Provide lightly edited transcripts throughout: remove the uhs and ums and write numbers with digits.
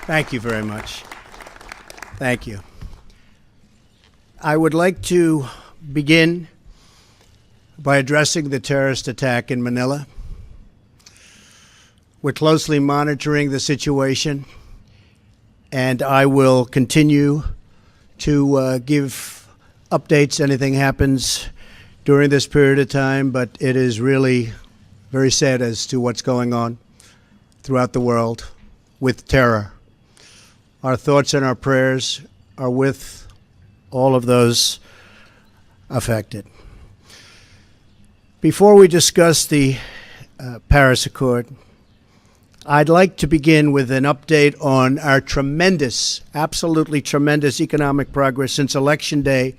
Thank you very much. Thank you. I would like to begin by addressing the terrorist attack in Manila. We're closely monitoring the situation, and I will continue to give updates. Anything happens during this period of time, but it is really very sad as to what's going on throughout the world with terror. Our thoughts and our prayers are with all of those affected. Before we discuss the Paris Accord, I'd like to begin with an update on our tremendous, absolutely tremendous economic progress since Election Day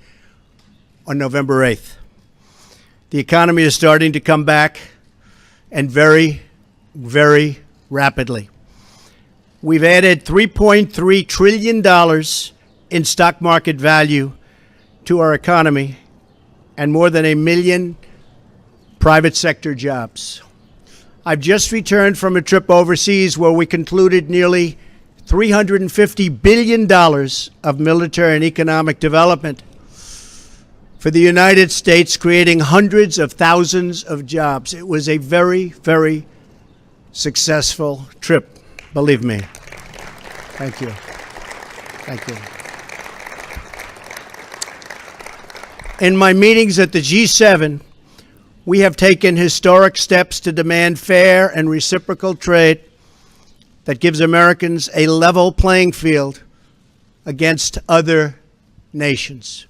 on November 8th. The economy is starting to come back, and very, very rapidly. We've added $3.3 trillion in stock market value to our economy and more than 1 million private sector jobs. I've just returned from a trip overseas where we concluded nearly $350 billion of military and economic development for the United States, creating hundreds of thousands of jobs. It was a very, very successful trip. Believe me. Thank you. Thank you. In my meetings at the G7, we have taken historic steps to demand fair and reciprocal trade that gives Americans a level playing field against other nations.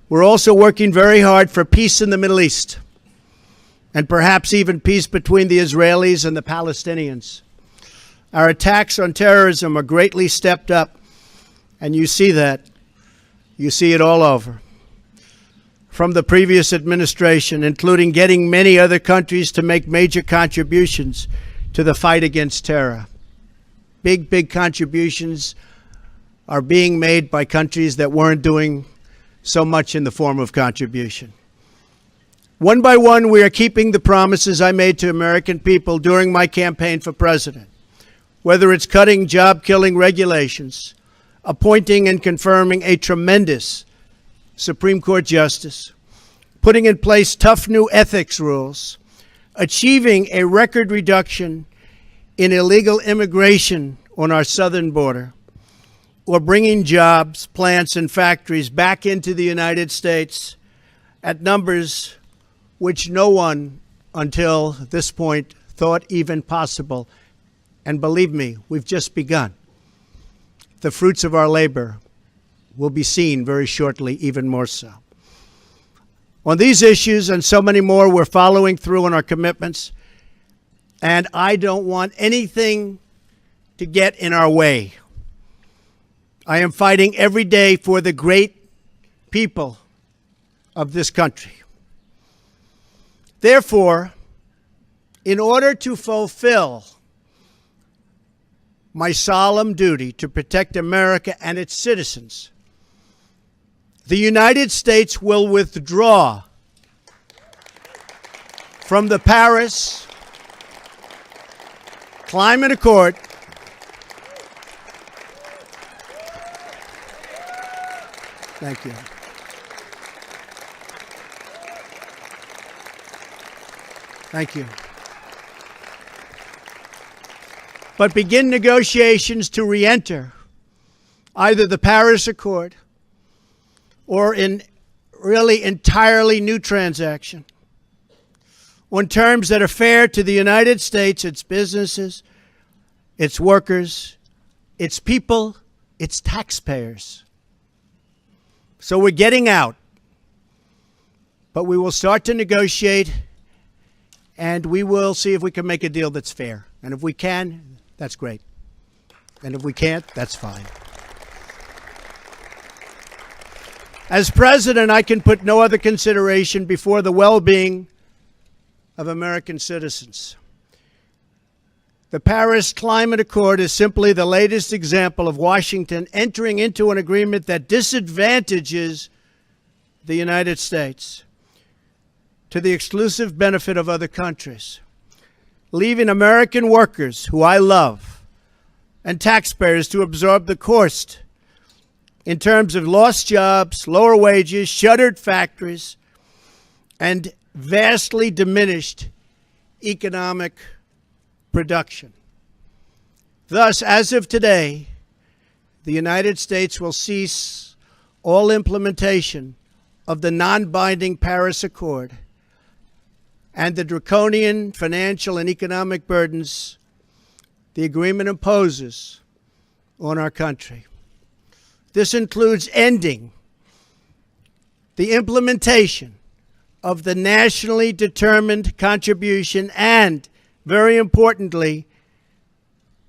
We're also working very hard for peace in the Middle East, and perhaps even peace between the Israelis and the Palestinians. Our attacks on terrorism are greatly stepped up, and you see that. You see it all over. From the previous administration, including getting many other countries to make major contributions to the fight against terror. Big, big contributions are being made by countries that weren't doing so much in the form of contribution. One by one, we are keeping the promises I made to American people during my campaign for president. Whether it's cutting job-killing regulations, appointing and confirming a tremendous Supreme Court justice, putting in place tough new ethics rules, achieving a record reduction in illegal immigration on our southern border, or bringing jobs, plants, and factories back into the United States at numbers which no one until this point thought even possible. And believe me, we've just begun. The fruits of our labor will be seen very shortly, even more so. On these issues and so many more, we're following through on our commitments, and I don't want anything to get in our way. I am fighting every day for the great people of this country. Therefore, in order to fulfill my solemn duty to protect America and its citizens, the United States will withdraw from the Paris Climate Accord Thank you. Thank you. But begin negotiations to re-enter either the Paris Accord or in really entirely new transaction on terms that are fair to the United States, its businesses, its workers, its people, its taxpayers. So we're getting out, but we will start to negotiate, and we will see if we can make a deal that's fair. And if we can, that's great. And if we can't, that's fine. As president, I can put no other consideration before the well-being of American citizens. The Paris Climate Accord is simply the latest example of Washington entering into an agreement that disadvantages the United States to the exclusive benefit of other countries, leaving American workers, who I love, and taxpayers to absorb the cost in terms of lost jobs, lower wages, shuttered factories, and vastly diminished economic production. Thus, as of today, the United States will cease all implementation of the non-binding Paris Accord and the draconian financial and economic burdens the agreement imposes on our country. This includes ending the implementation of the nationally determined contribution and, very importantly,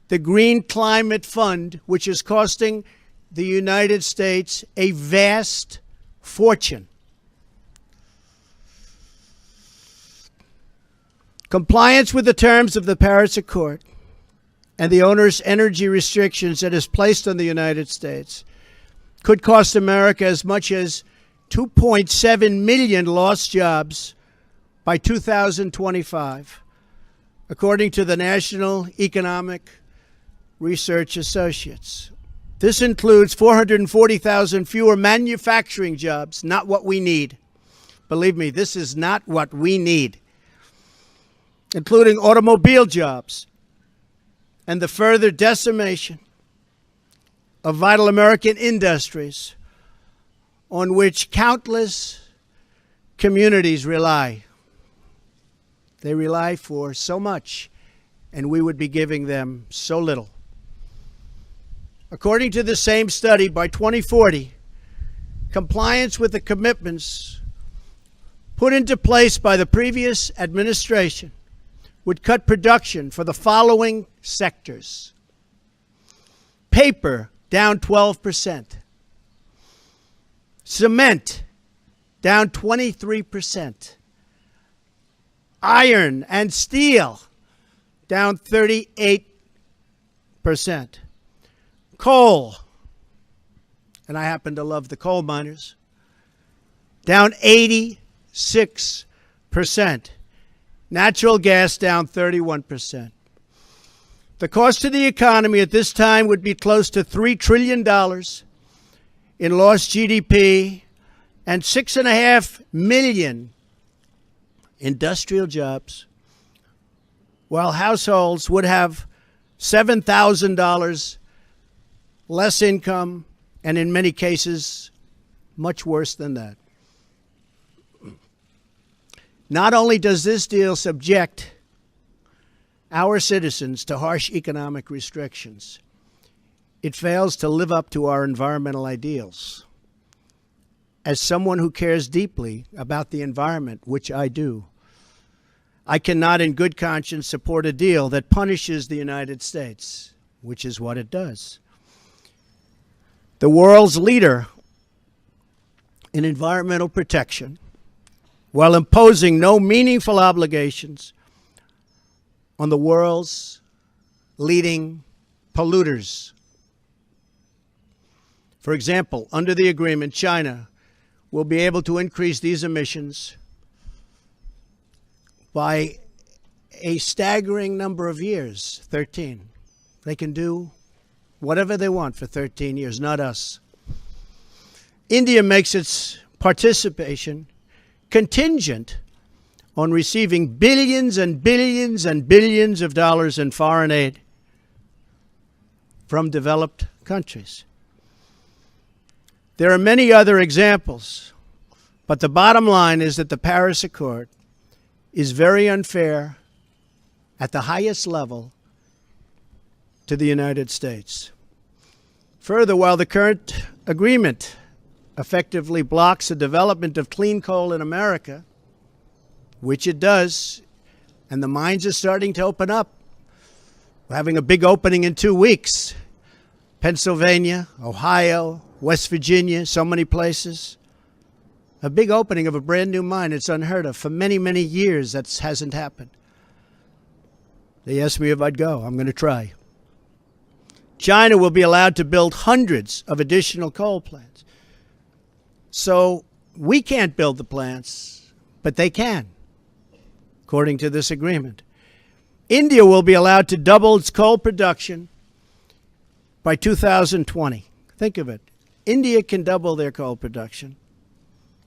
the Green Climate Fund, which is costing the United States a vast fortune. Compliance with the terms of the Paris Accord and the onerous energy restrictions that is placed on the United States could cost America as much as 2.7 million lost jobs by 2025, according to the National Economic Research Associates. This includes 440,000 fewer manufacturing jobs, not what we need. Believe me, this is not what we need, including automobile jobs, and the further decimation of vital American industries on which countless communities rely. They rely for so much, and we would be giving them so little. According to the same study, by 2040, compliance with the commitments put into place by the previous administration would cut production for the following sectors: paper, down 12%. Cement, down 23%. Iron and steel, down 38%. Coal, and I happen to love the coal miners, down 86%. Natural gas, down 31%. The cost to the economy at this time would be close to $3 trillion in lost GDP and 6.5 million industrial jobs, while households would have $7,000 less income, and in many cases, much worse than that. Not only does this deal subject our citizens to harsh economic restrictions, it fails to live up to our environmental ideals. As someone who cares deeply about the environment, which I do, I cannot in good conscience support a deal that punishes the United States, which is what it does. The world's leader in environmental protection, while imposing no meaningful obligations on the world's leading polluters. For example, under the agreement, China will be able to increase these emissions by a staggering number of years, 13. They can do whatever they want for 13 years, not us. India makes its participation contingent on receiving billions and billions and billions of dollars in foreign aid from developed countries. There are many other examples, but the bottom line is that the Paris Accord is very unfair at the highest level to the United States. Further, while the current agreement effectively blocks the development of clean coal in America, which it does, and the mines are starting to open up. We're having a big opening in 2 weeks. Pennsylvania, Ohio, West Virginia, so many places. A big opening of a brand new mine. It's unheard of. For many, many years, that hasn't happened. They asked me if I'd go. I'm going to try. China will be allowed to build hundreds of additional coal plants. So we can't build the plants, but they can, according to this agreement. India will be allowed to double its coal production by 2020. Think of it. India can double their coal production.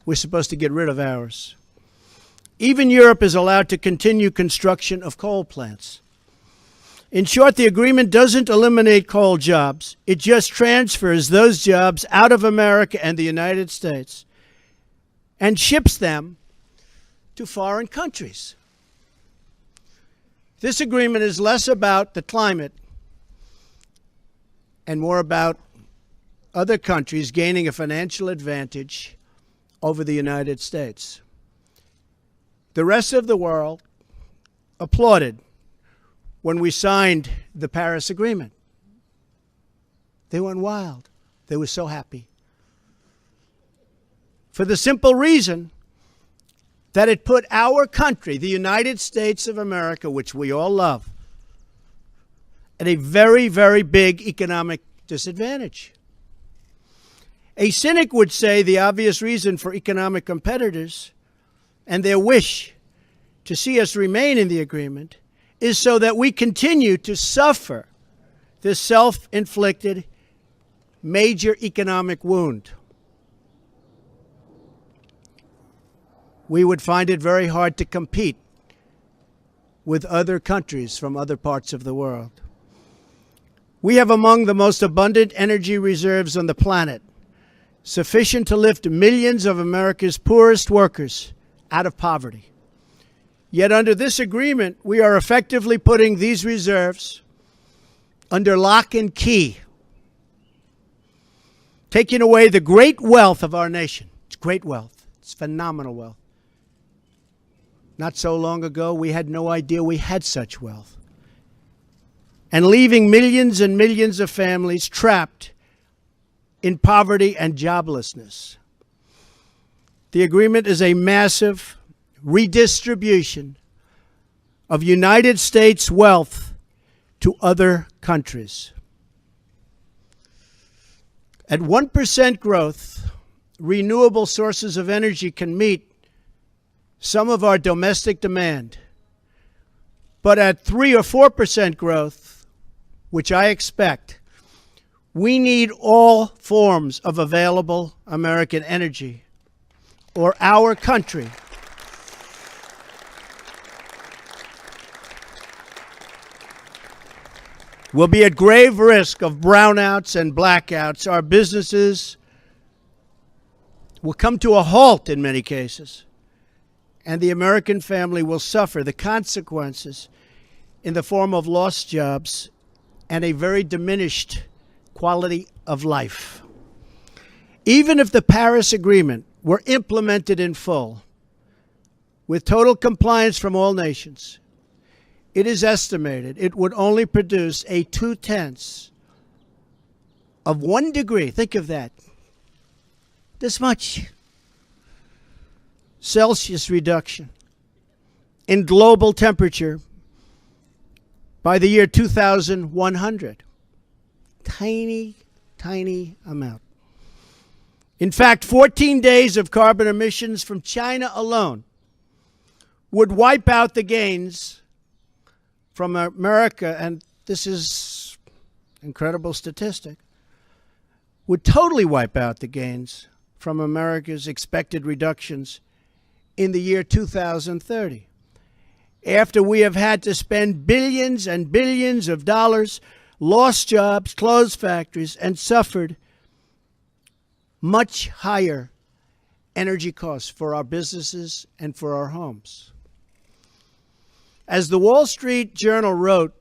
We're supposed to get rid of ours. Even Europe is allowed to continue construction of coal plants. In short, the agreement doesn't eliminate coal jobs. It just transfers those jobs out of America and the United States and ships them to foreign countries. This agreement is less about the climate and more about other countries gaining a financial advantage over the United States. The rest of the world applauded when we signed the Paris Agreement. They went wild. They were so happy. For the simple reason that it put our country, the United States of America, which we all love, at a very, very big economic disadvantage. A cynic would say the obvious reason for economic competitors and their wish to see us remain in the agreement is so that we continue to suffer this self-inflicted major economic wound. We would find it very hard to compete with other countries from other parts of the world. We have among the most abundant energy reserves on the planet, sufficient to lift millions of America's poorest workers out of poverty. Yet under this agreement, we are effectively putting these reserves under lock and key, taking away the great wealth of our nation. It's great wealth. It's phenomenal wealth. Not so long ago, we had no idea we had such wealth. And leaving millions and millions of families trapped in poverty and joblessness. The agreement is a massive redistribution of United States wealth to other countries. At 1% growth, renewable sources of energy can meet some of our domestic demand. But at 3 or 4% growth, which I expect, we need all forms of available American energy, or our country will be at grave risk of brownouts and blackouts. Our businesses will come to a halt in many cases, and the American family will suffer the consequences in the form of lost jobs and a very diminished quality of life. Even if the Paris Agreement were implemented in full, with total compliance from all nations, it is estimated it would only produce a 0.2 of 1 degree, think of that, this much Celsius reduction in global temperature by the year 2100. Tiny, tiny amount. In fact, 14 days of carbon emissions from China alone would wipe out the gains from America, and this is an incredible statistic, would totally wipe out the gains from America's expected reductions in the year 2030. After we have had to spend billions and billions of dollars, lost jobs, closed factories, and suffered much higher energy costs for our businesses and for our homes. As the Wall Street Journal wrote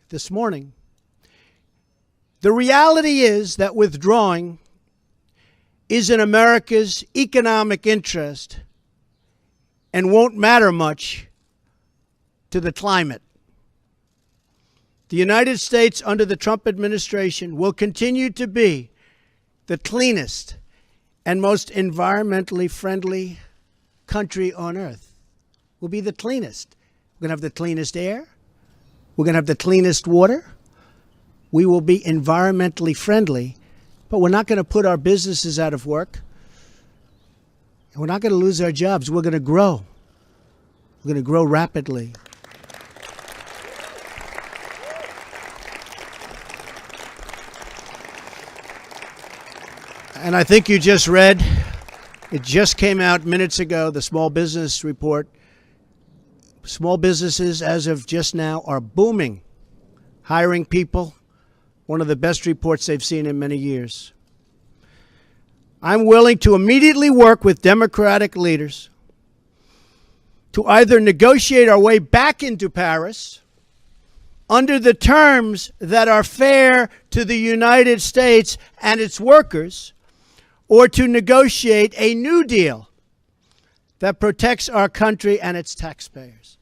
this morning, the reality is that withdrawing is in America's economic interest and won't matter much to the climate. The United States under the Trump administration will continue to be the cleanest and most environmentally friendly country on earth. We'll be the cleanest. We're going to have the cleanest air. We're going to have the cleanest water. We will be environmentally friendly, but we're not going to put our businesses out of work. And we're not going to lose our jobs. We're going to grow. We're going to grow rapidly. And I think you just read, it just came out minutes ago, the Small Business Report. Small businesses, as of just now, are booming, hiring people. One of the best reports they've seen in many years. I'm willing to immediately work with Democratic leaders to either negotiate our way back into Paris under the terms that are fair to the United States and its workers, or to negotiate a new deal that protects our country and its taxpayers.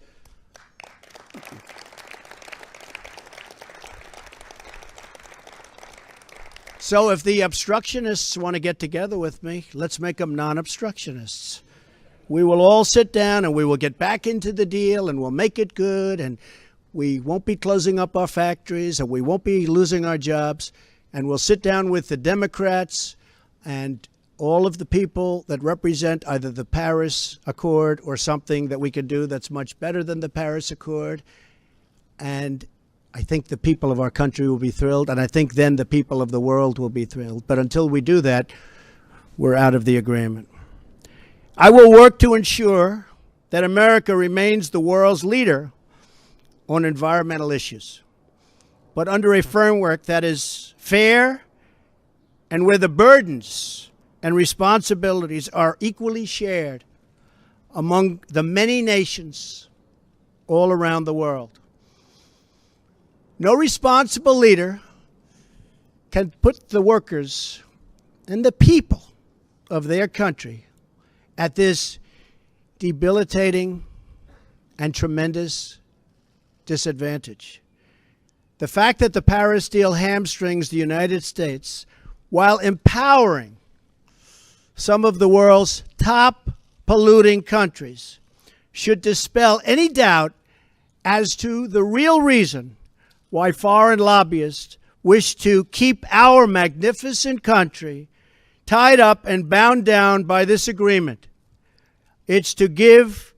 So if the obstructionists want to get together with me, let's make them non-obstructionists. We will all sit down and we will get back into the deal and we'll make it good, and we won't be closing up our factories and we won't be losing our jobs, and we'll sit down with the Democrats and all of the people that represent either the Paris Accord or something that we can do that's much better than the Paris Accord. And I think the people of our country will be thrilled, and I think then the people of the world will be thrilled. But until we do that, we're out of the agreement. I will work to ensure that America remains the world's leader on environmental issues, but under a framework that is fair and where the burdens and responsibilities are equally shared among the many nations all around the world. No responsible leader can put the workers and the people of their country at this debilitating and tremendous disadvantage. The fact that the Paris deal hamstrings the United States while empowering some of the world's top polluting countries should dispel any doubt as to the real reason why foreign lobbyists wish to keep our magnificent country tied up and bound down by this agreement. It's to give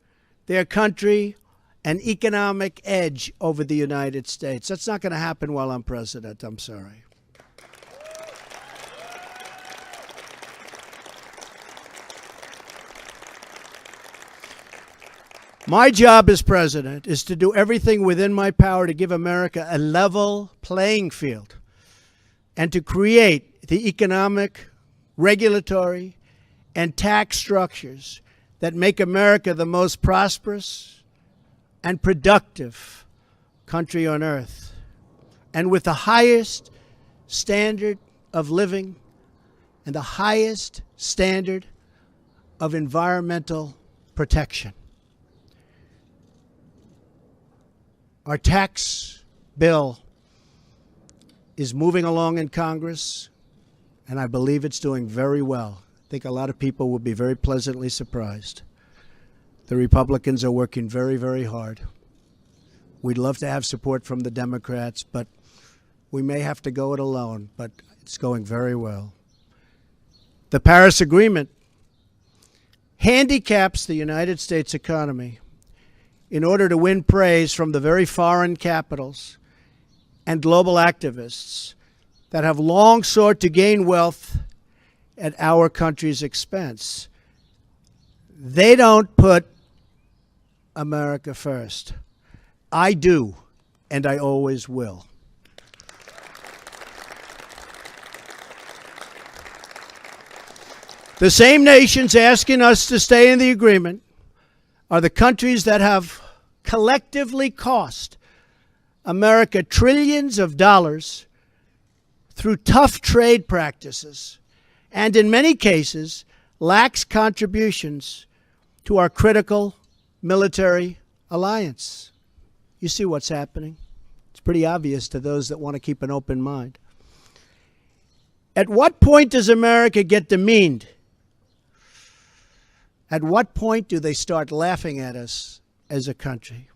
their country an economic edge over the United States. That's not going to happen while I'm president. I'm sorry. My job as president is to do everything within my power to give America a level playing field and to create the economic, regulatory, and tax structures that make America the most prosperous and productive country on earth, and with the highest standard of living and the highest standard of environmental protection. Our tax bill is moving along in Congress, and I believe it's doing very well. I think a lot of people will be very pleasantly surprised. The Republicans are working very, very hard. We'd love to have support from the Democrats, but we may have to go it alone, but it's going very well. The Paris Agreement handicaps the United States economy in order to win praise from the very foreign capitals and global activists that have long sought to gain wealth at our country's expense. They don't put America first. I do, and I always will. The same nations asking us to stay in the agreement are the countries that have collectively cost America trillions of dollars through tough trade practices and, in many cases, lax contributions to our critical military alliance. You see what's happening. It's pretty obvious to those that want to keep an open mind. At what point does America get demeaned? At what point do they start laughing at us as a country?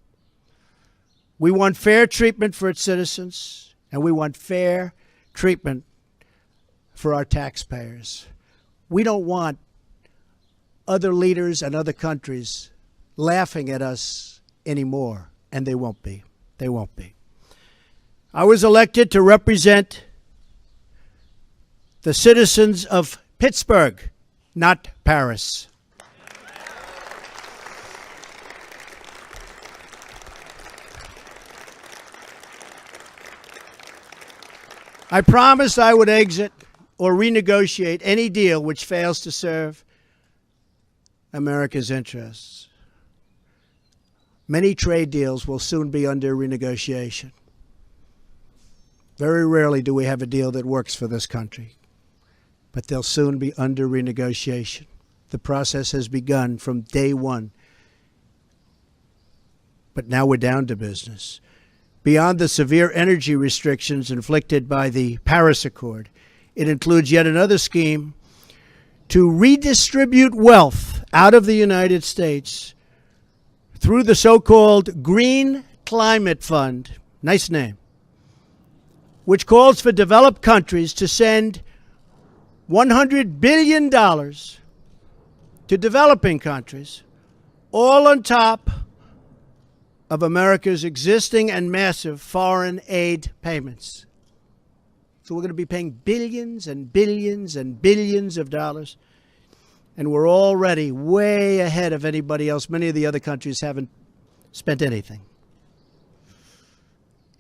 We want fair treatment for its citizens, and we want fair treatment for our taxpayers. We don't want other leaders and other countries laughing at us anymore, and they won't be. They won't be. I was elected to represent the citizens of Pittsburgh, not Paris. I promised I would exit or renegotiate any deal which fails to serve America's interests. Many trade deals will soon be under renegotiation. Very rarely do we have a deal that works for this country, but they'll soon be under renegotiation. The process has begun from day one, but now we're down to business. Beyond the severe energy restrictions inflicted by the Paris Accord, it includes yet another scheme to redistribute wealth out of the United States through the so-called Green Climate Fund, nice name, which calls for developed countries to send $100 billion to developing countries, all on top of America's existing and massive foreign aid payments. So we're going to be paying billions and billions and billions of dollars, and we're already way ahead of anybody else. Many of the other countries haven't spent anything,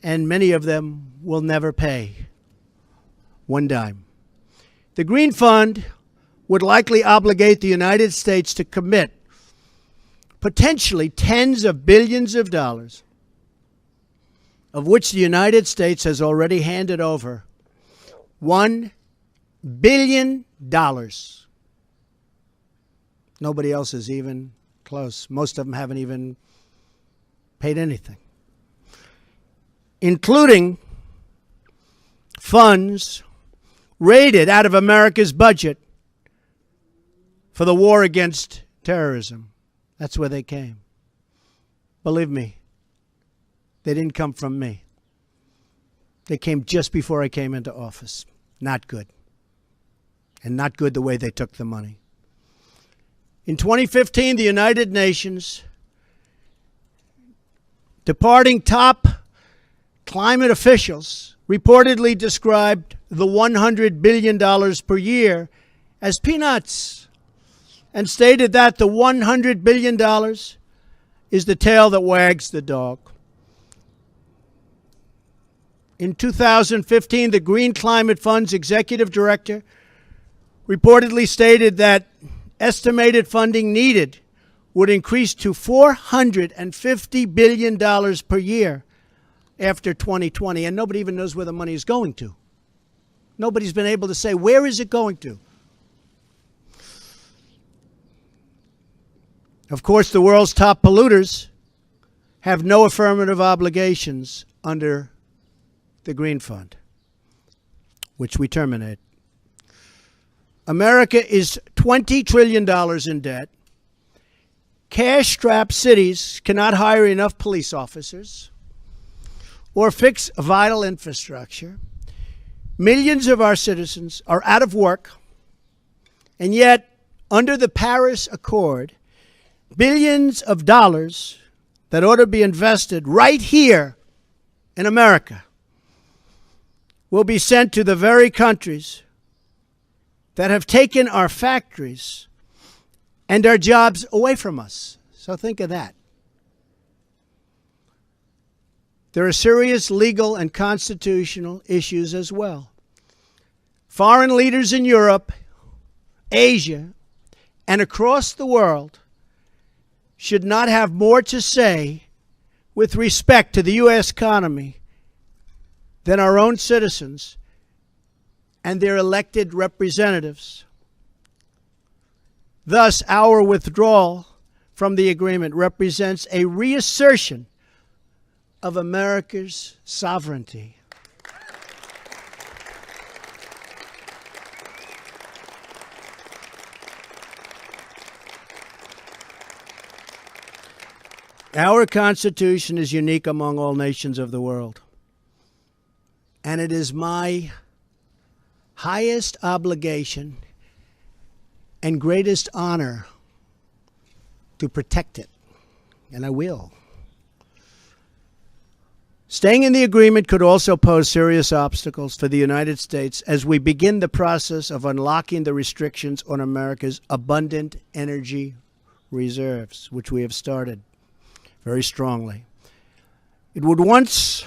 and many of them will never pay one dime. The Green Fund would likely obligate the United States to commit potentially tens of billions of dollars, of which the United States has already handed over $1 billion. Nobody else is even close. Most of them haven't even paid anything, including funds raided out of America's budget for the war against terrorism. That's where they came. Believe me, they didn't come from me. They came just before I came into office. Not good. And not good the way they took the money. In 2015, the United Nations, departing top climate officials, reportedly described the $100 billion per year as peanuts, and stated that the $100 billion is the tail that wags the dog. In 2015, the Green Climate Fund's executive director reportedly stated that estimated funding needed would increase to $450 billion per year after 2020, and nobody even knows where the money is going to. Nobody's been able to say, where is it going to? Of course, the world's top polluters have no affirmative obligations under the Green Fund, which we terminate. America is $20 trillion in debt. Cash-strapped cities cannot hire enough police officers or fix vital infrastructure. Millions of our citizens are out of work, and yet, under the Paris Accord, billions of dollars that ought to be invested right here in America will be sent to the very countries that have taken our factories and our jobs away from us. So think of that. There are serious legal and constitutional issues as well. Foreign leaders in Europe, Asia, and across the world should not have more to say with respect to the U.S. economy than our own citizens and their elected representatives. Thus, our withdrawal from the agreement represents a reassertion of America's sovereignty. Our Constitution is unique among all nations of the world, and it is my highest obligation and greatest honor to protect it, and I will. Staying in the agreement could also pose serious obstacles for the United States as we begin the process of unlocking the restrictions on America's abundant energy reserves, which we have started very strongly. It would once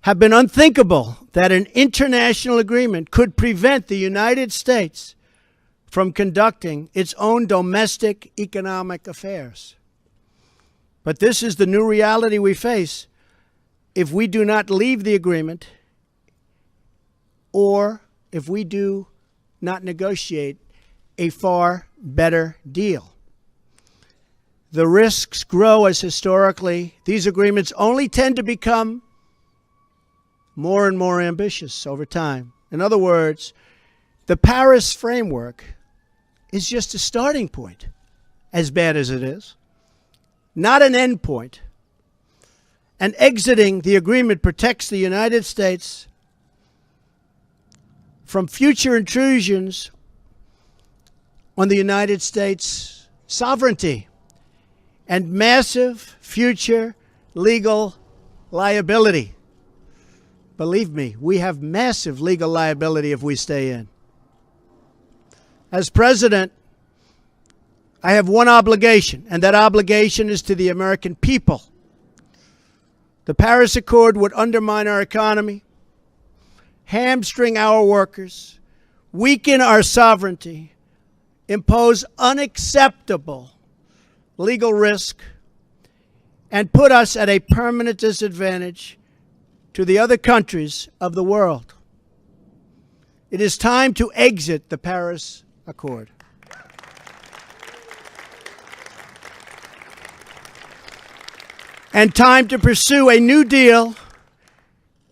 have been unthinkable that an international agreement could prevent the United States from conducting its own domestic economic affairs. But this is the new reality we face if we do not leave the agreement or if we do not negotiate a far better deal. The risks grow as historically these agreements only tend to become more and more ambitious over time. In other words, the Paris framework is just a starting point, as bad as it is, not an end point. And exiting the agreement protects the United States from future intrusions on the United States' sovereignty and massive future legal liability. Believe me, we have massive legal liability if we stay in. As president, I have one obligation, and that obligation is to the American people. The Paris Accord would undermine our economy, hamstring our workers, weaken our sovereignty, impose unacceptable legal risk, and put us at a permanent disadvantage to the other countries of the world. It is time to exit the Paris Accord. And time to pursue a new deal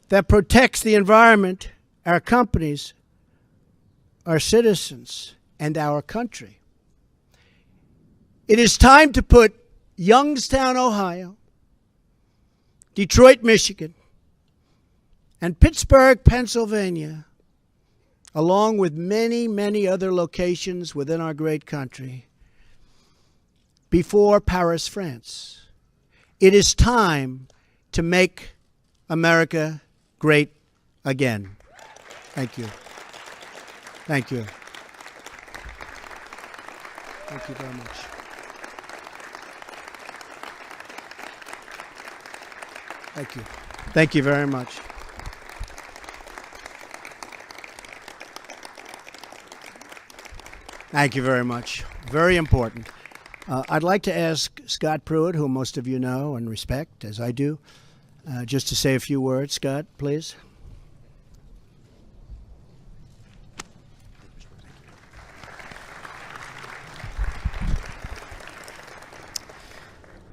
that protects the environment, our companies, our citizens, and our country. It is time to put Youngstown, Ohio, Detroit, Michigan, and Pittsburgh, Pennsylvania, along with many, many other locations within our great country, before Paris, France. It is time to make America great again. Thank you. Thank you. Thank you very much. Thank you. Thank you very much. Thank you very much. Very important. I'd like to ask Scott Pruitt, who most of you know and respect, as I do, just to say a few words. Scott, please.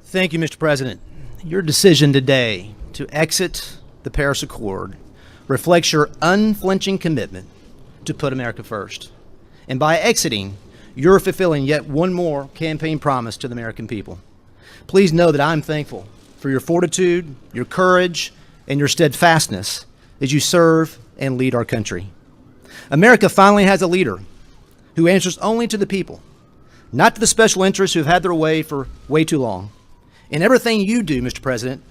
Thank you, Mr. President. Your decision today to exit the Paris Accord reflects your unflinching commitment to put America first. And by exiting, you're fulfilling yet one more campaign promise to the American people. Please know that I'm thankful for your fortitude, your courage, and your steadfastness as you serve and lead our country. America finally has a leader who answers only to the people, not to the special interests who have had their way for way too long. In everything you do, Mr. President,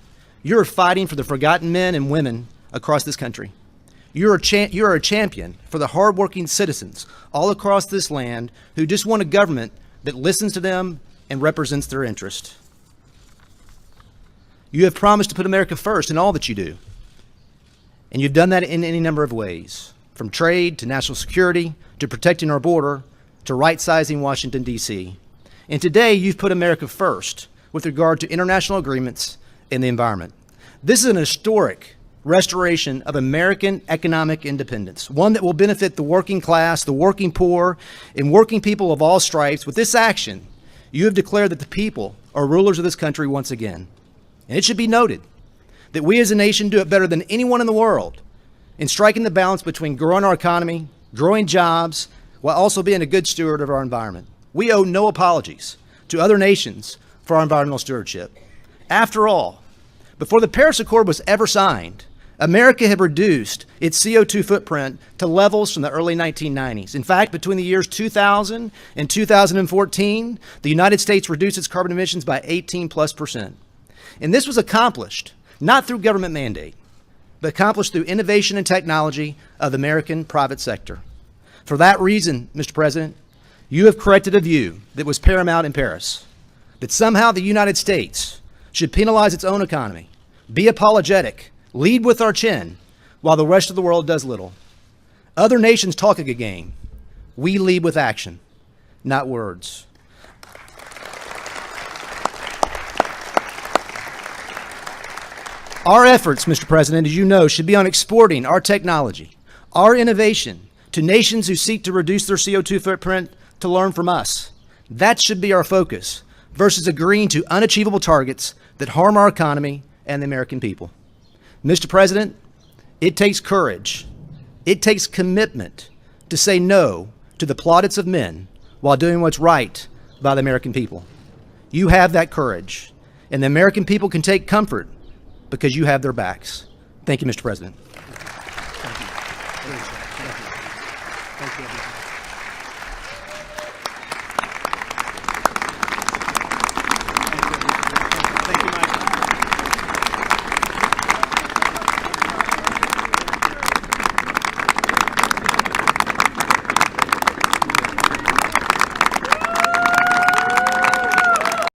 you're fighting for the forgotten men and women across this country. You're a champion for the hardworking citizens all across this land who just want a government that listens to them and represents their interest. You have promised to put America first in all that you do. And you've done that in any number of ways, from trade to national security to protecting our border to right-sizing Washington, D.C. And today you've put America first with regard to international agreements and the environment. This is an historic restoration of American economic independence, one that will benefit the working class, the working poor, and working people of all stripes. With this action, you have declared that the people are rulers of this country once again. And it should be noted that we as a nation do it better than anyone in the world in striking the balance between growing our economy, growing jobs, while also being a good steward of our environment. We owe no apologies to other nations for our environmental stewardship. After all, before the Paris Accord was ever signed, America had reduced its CO2 footprint to levels from the early 1990s. In fact, between the years 2000 and 2014, the United States reduced its carbon emissions by 18+%. And this was accomplished not through government mandate, but accomplished through innovation and technology of the American private sector. For that reason, Mr. President, you have corrected a view that was paramount in Paris, that somehow the United States should penalize its own economy, be apologetic, lead with our chin, while the rest of the world does little. Other nations talk a good game. We lead with action, not words. Our efforts, Mr. President, as you know, should be on exporting our technology, our innovation, to nations who seek to reduce their CO2 footprint to learn from us. That should be our focus, versus agreeing to unachievable targets that harm our economy and the American people. Mr. President, it takes courage, it takes commitment to say no to the plaudits of men while doing what's right by the American people. You have that courage, and the American people can take comfort because you have their backs. Thank you, Mr. President. Thank you.